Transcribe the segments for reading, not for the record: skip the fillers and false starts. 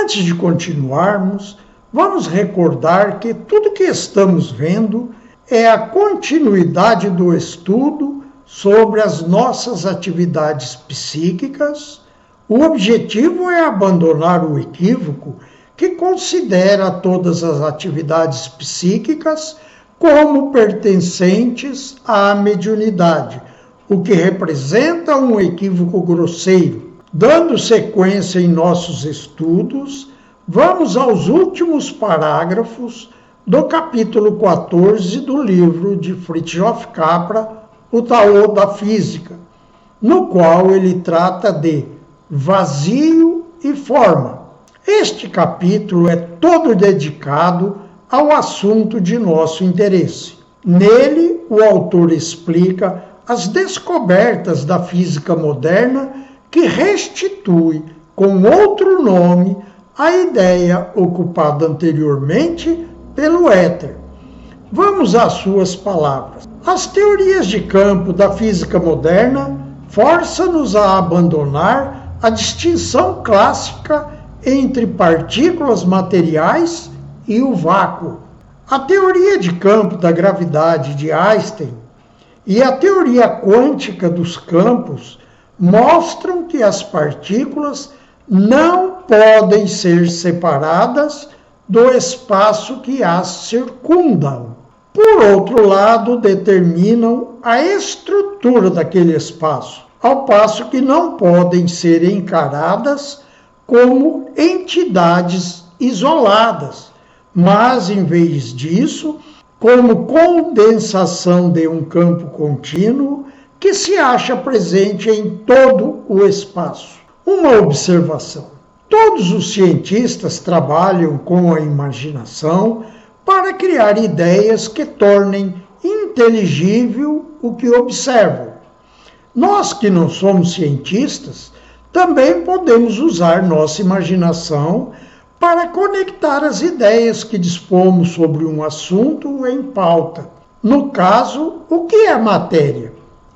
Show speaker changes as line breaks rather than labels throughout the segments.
Antes de continuarmos, vamos recordar que tudo que estamos vendo é a continuidade do estudo sobre as nossas atividades psíquicas. O objetivo é abandonar o equívoco que considera todas as atividades psíquicas como pertencentes à mediunidade, o que representa um equívoco grosseiro. Dando sequência em nossos estudos, vamos aos últimos parágrafos do capítulo 14 do livro de Fritjof Capra, O Taô da Física, no qual ele trata de vazio e forma. Este capítulo é todo dedicado ao assunto de nosso interesse. Nele, o autor explica as descobertas da física moderna que restitui, com outro nome, a ideia ocupada anteriormente pelo éter. Vamos às suas palavras. As teorias de campo da física moderna forçam-nos a abandonar a distinção clássica entre partículas materiais e o vácuo. A teoria de campo da gravidade de Einstein e a teoria quântica dos campos mostram que as partículas não podem ser separadas do espaço que as circundam. Por outro lado, determinam a estrutura daquele espaço, ao passo que não podem ser encaradas como entidades isoladas, mas, em vez disso, como condensação de um campo contínuo que se acha presente em todo o espaço. Uma observação: todos os cientistas trabalham com a imaginação para criar ideias que tornem inteligível o que observam. Nós que não somos cientistas, também podemos usar nossa imaginação para conectar as ideias que dispomos sobre um assunto em pauta. No caso, o que é matéria?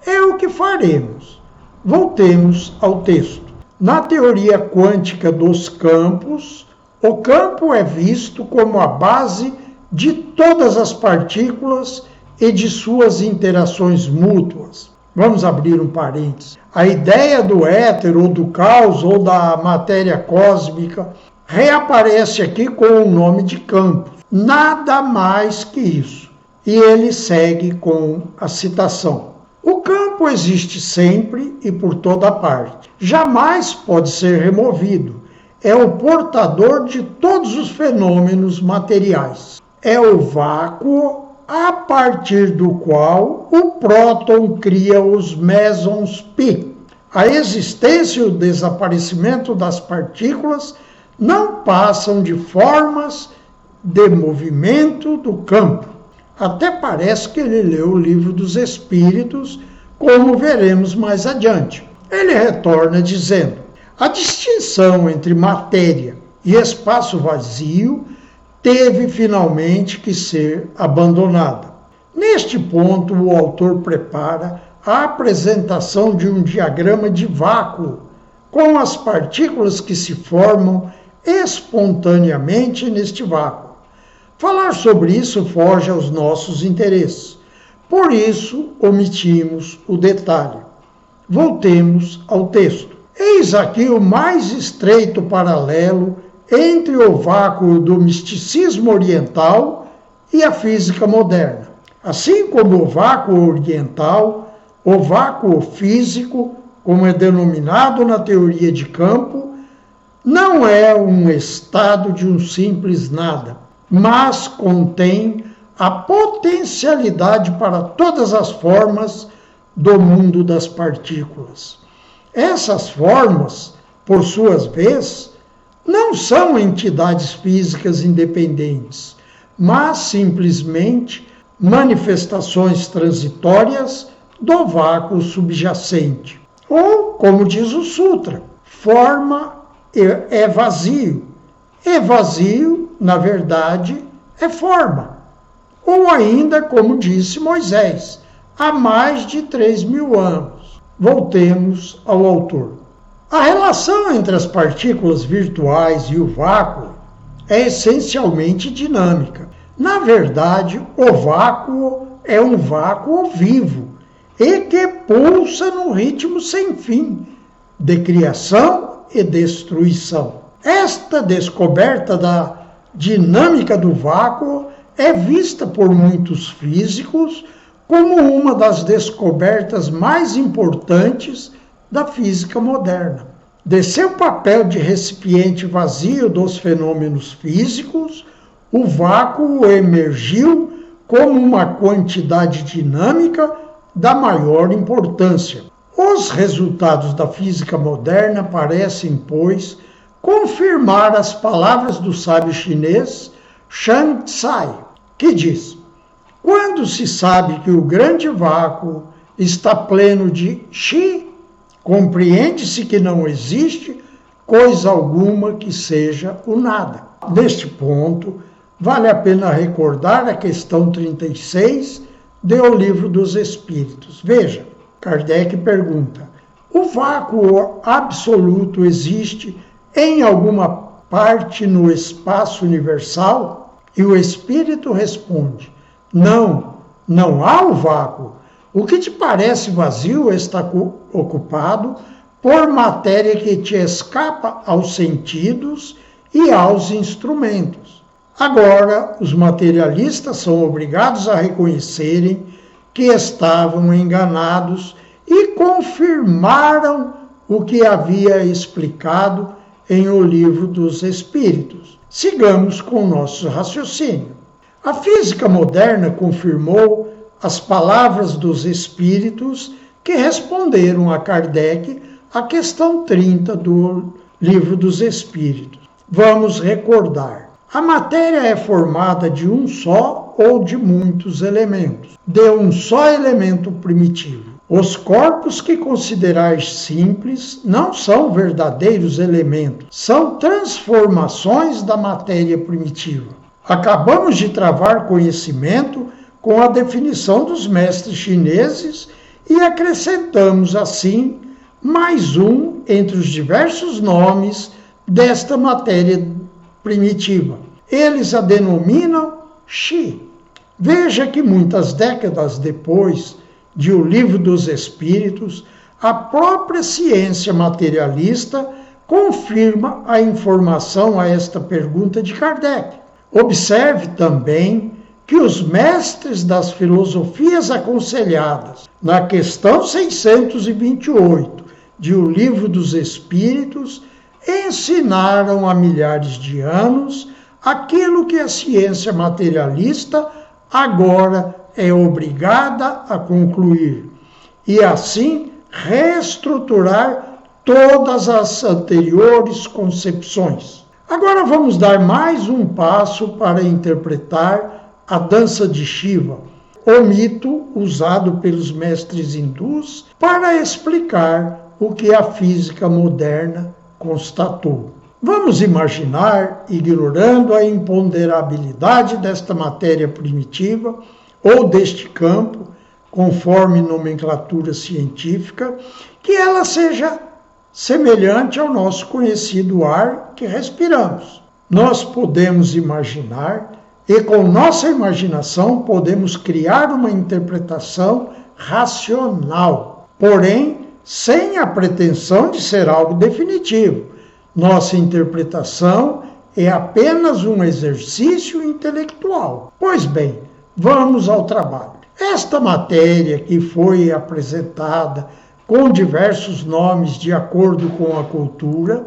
É o que faremos. Voltemos ao texto. Na teoria quântica dos campos, o campo é visto como a base de todas as partículas e de suas interações mútuas. Vamos abrir um parênteses. A ideia do éter, ou do caos, ou da matéria cósmica reaparece aqui com o nome de campo. Nada mais que isso. E ele segue com a citação. O campo existe sempre e por toda parte. Jamais pode ser removido. É o portador de todos os fenômenos materiais. É o vácuo a partir do qual o próton cria os mesons pi. A existência e o desaparecimento das partículas não passam de formas de movimento do campo. Até parece que ele leu o Livro dos Espíritos, como veremos mais adiante. Ele retorna dizendo: a distinção entre matéria e espaço vazio teve finalmente que ser abandonada. Neste ponto, o autor prepara a apresentação de um diagrama de vácuo, com as partículas que se formam espontaneamente neste vácuo. Falar sobre isso foge aos nossos interesses. Por isso, omitimos o detalhe. Voltemos ao texto. Eis aqui o mais estreito paralelo entre o vácuo do misticismo oriental e a física moderna. Assim como o vácuo oriental, o vácuo físico, como é denominado na teoria de campo, não é um estado de um simples nada, mas contém a potencialidade para todas as formas do mundo das partículas. Essas formas, por sua vez, não são entidades físicas independentes, mas simplesmente manifestações transitórias do vácuo subjacente. Ou, como diz o Sutra, forma é vazio, e vazio, na verdade, é forma. Ou ainda, como disse Moisés, há mais de 3.000 anos. Voltemos ao autor. A relação entre as partículas virtuais e o vácuo é essencialmente dinâmica. Na verdade, o vácuo é um vácuo vivo e que pulsa num ritmo sem fim de criação e destruição. Esta descoberta da dinâmica do vácuo é vista por muitos físicos como uma das descobertas mais importantes da física moderna. De seu papel de recipiente vazio dos fenômenos físicos, o vácuo emergiu como uma quantidade dinâmica da maior importância. Os resultados da física moderna parecem, pois, confirmar as palavras do sábio chinês Shang Tsai, que diz: quando se sabe que o grande vácuo está pleno de Qi, compreende-se que não existe coisa alguma que seja o nada. Neste ponto, vale a pena recordar a questão 36 do Livro dos Espíritos. Veja, Kardec pergunta: o vácuo absoluto existe em alguma parte no espaço universal? E o Espírito responde: não, não há o vácuo. O que te parece vazio está ocupado por matéria que te escapa aos sentidos e aos instrumentos. Agora, os materialistas são obrigados a reconhecerem que estavam enganados e confirmaram o que havia explicado em O Livro dos Espíritos. Sigamos com o nosso raciocínio. A física moderna confirmou as palavras dos Espíritos que responderam a Kardec a questão 30 do Livro dos Espíritos. Vamos recordar. A matéria é formada de um só ou de muitos elementos, de um só elemento primitivo. Os corpos que considerais simples não são verdadeiros elementos, são transformações da matéria primitiva. Acabamos de travar conhecimento com a definição dos mestres chineses e acrescentamos assim mais um entre os diversos nomes desta matéria primitiva. Eles a denominam Qi. Veja que muitas décadas depois de O Livro dos Espíritos, a própria ciência materialista confirma a informação a esta pergunta de Kardec. Observe também que os mestres das filosofias aconselhadas, na questão 628 de O Livro dos Espíritos, ensinaram há milhares de anos aquilo que a ciência materialista agora é obrigada a concluir, e assim reestruturar todas as anteriores concepções. Agora vamos dar mais um passo para interpretar a dança de Shiva, o mito usado pelos mestres hindus para explicar o que a física moderna constatou. Vamos imaginar, ignorando a imponderabilidade desta matéria primitiva ou deste campo, conforme nomenclatura científica, que ela seja semelhante ao nosso conhecido ar que respiramos. Nós podemos imaginar e com nossa imaginação podemos criar uma interpretação racional, porém sem a pretensão de ser algo definitivo. Nossa interpretação é apenas um exercício intelectual. Pois bem, vamos ao trabalho. Esta matéria que foi apresentada com diversos nomes de acordo com a cultura,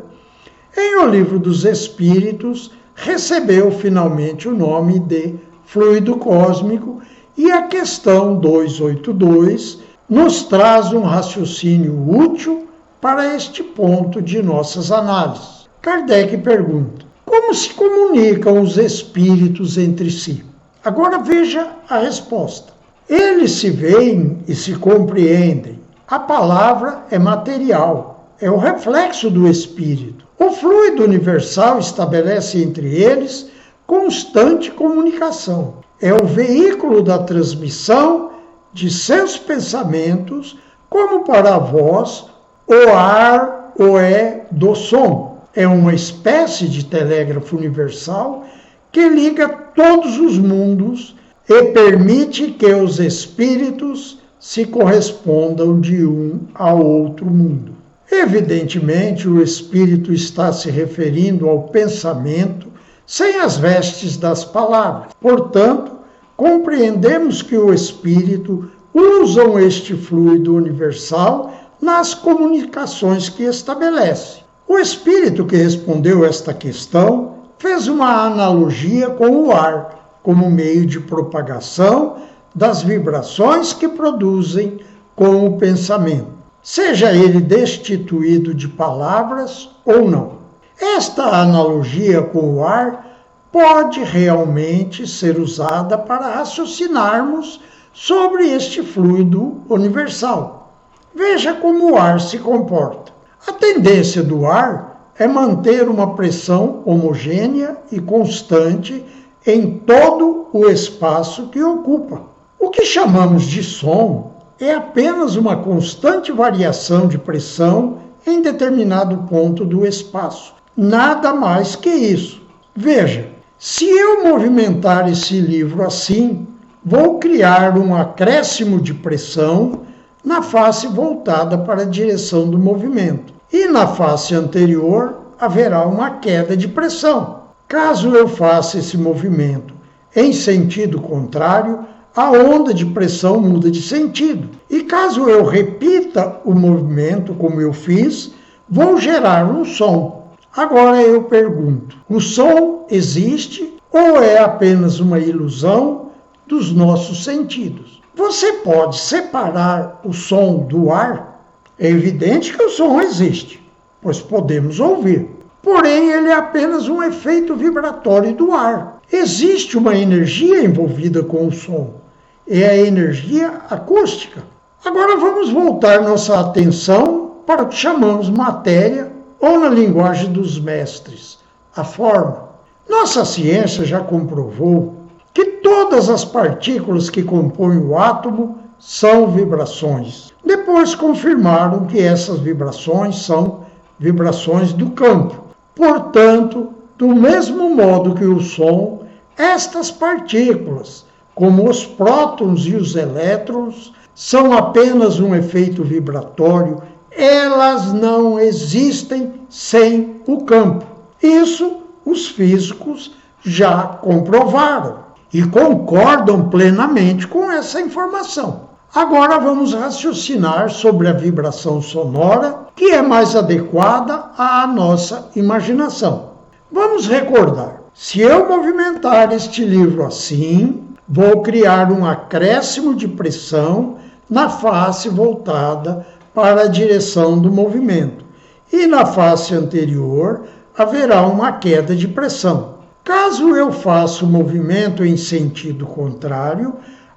em O Livro dos Espíritos, recebeu finalmente o nome de fluido cósmico e a questão 282 nos traz um raciocínio útil para este ponto de nossas análises. Kardec pergunta: como se comunicam os espíritos entre si? Agora veja a resposta. Eles se veem e se compreendem. A palavra é material, é o reflexo do espírito. O fluido universal estabelece entre eles constante comunicação. É o veículo da transmissão de seus pensamentos, como para a voz, o ar, ou é do som. É uma espécie de telégrafo universal que liga todos os mundos e permite que os espíritos se correspondam de um ao outro mundo. Evidentemente, o espírito está se referindo ao pensamento sem as vestes das palavras. Portanto, compreendemos que o espírito usa este fluido universal nas comunicações que estabelece. O espírito que respondeu esta questão fez uma analogia com o ar, como meio de propagação das vibrações que produzem com o pensamento, seja ele destituído de palavras ou não. Esta analogia com o ar pode realmente ser usada para raciocinarmos sobre este fluido universal. Veja como o ar se comporta. A tendência do ar é manter uma pressão homogênea e constante em todo o espaço que ocupa. O que chamamos de som é apenas uma constante variação de pressão em determinado ponto do espaço. Nada mais que isso. Veja, se eu movimentar esse livro assim, vou criar um acréscimo de pressão na face voltada para a direção do movimento. E na face anterior haverá uma queda de pressão. Caso eu faça esse movimento em sentido contrário, a onda de pressão muda de sentido. E caso eu repita o movimento como eu fiz, vou gerar um som. Agora eu pergunto, o som existe ou é apenas uma ilusão dos nossos sentidos? Você pode separar o som do ar? É evidente que o som existe, pois podemos ouvir. Porém, ele é apenas um efeito vibratório do ar. Existe uma energia envolvida com o som. É a energia acústica. Agora vamos voltar nossa atenção para o que chamamos matéria, ou na linguagem dos mestres, a forma. Nossa ciência já comprovou que todas as partículas que compõem o átomo são vibrações. Depois confirmaram que essas vibrações são vibrações do campo. Portanto, do mesmo modo que o som, estas partículas, como os prótons e os elétrons, são apenas um efeito vibratório, elas não existem sem o campo. Isso os físicos já comprovaram e concordam plenamente com essa informação. Agora vamos raciocinar sobre a vibração sonora, que é mais adequada à nossa imaginação. Vamos recordar, se eu movimentar este livro assim, vou criar um acréscimo de pressão na face voltada para a direção do movimento, e na face anterior haverá uma queda de pressão. Caso eu faça o movimento em sentido contrário,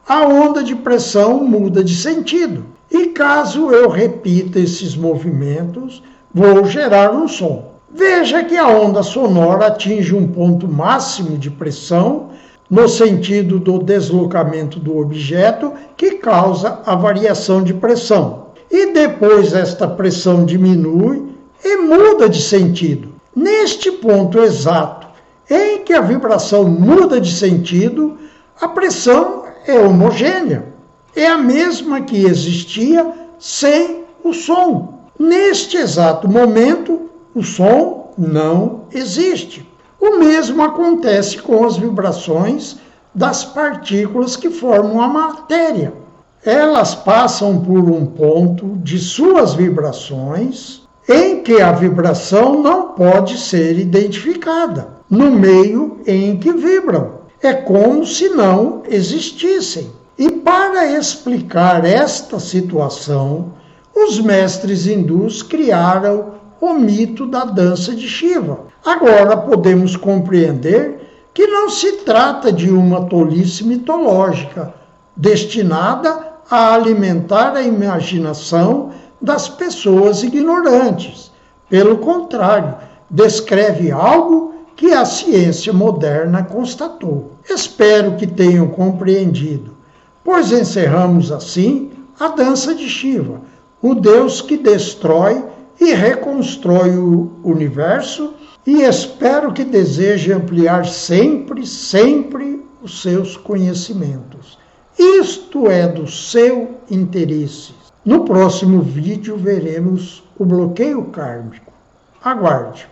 a onda de pressão muda de sentido. E caso eu repita esses movimentos, vou gerar um som. Veja que a onda sonora atinge um ponto máximo de pressão no sentido do deslocamento do objeto que causa a variação de pressão. E depois esta pressão diminui e muda de sentido. Neste ponto exato em que a vibração muda de sentido, a pressão é homogênea. É a mesma que existia sem o som. Neste exato momento, o som não existe. O mesmo acontece com as vibrações das partículas que formam a matéria. Elas passam por um ponto de suas vibrações em que a vibração não pode ser identificada no meio em que vibram. É como se não existissem. E para explicar esta situação, os mestres hindus criaram o mito da dança de Shiva. Agora podemos compreender que não se trata de uma tolice mitológica, destinada a alimentar a imaginação das pessoas ignorantes. Pelo contrário, descreve algo que a ciência moderna constatou. Espero que tenham compreendido, pois encerramos assim a dança de Shiva, o deus que destrói e reconstrói o universo, e espero que deseje ampliar sempre, sempre os seus conhecimentos. Isto é do seu interesse. No próximo vídeo veremos o bloqueio kármico. Aguarde!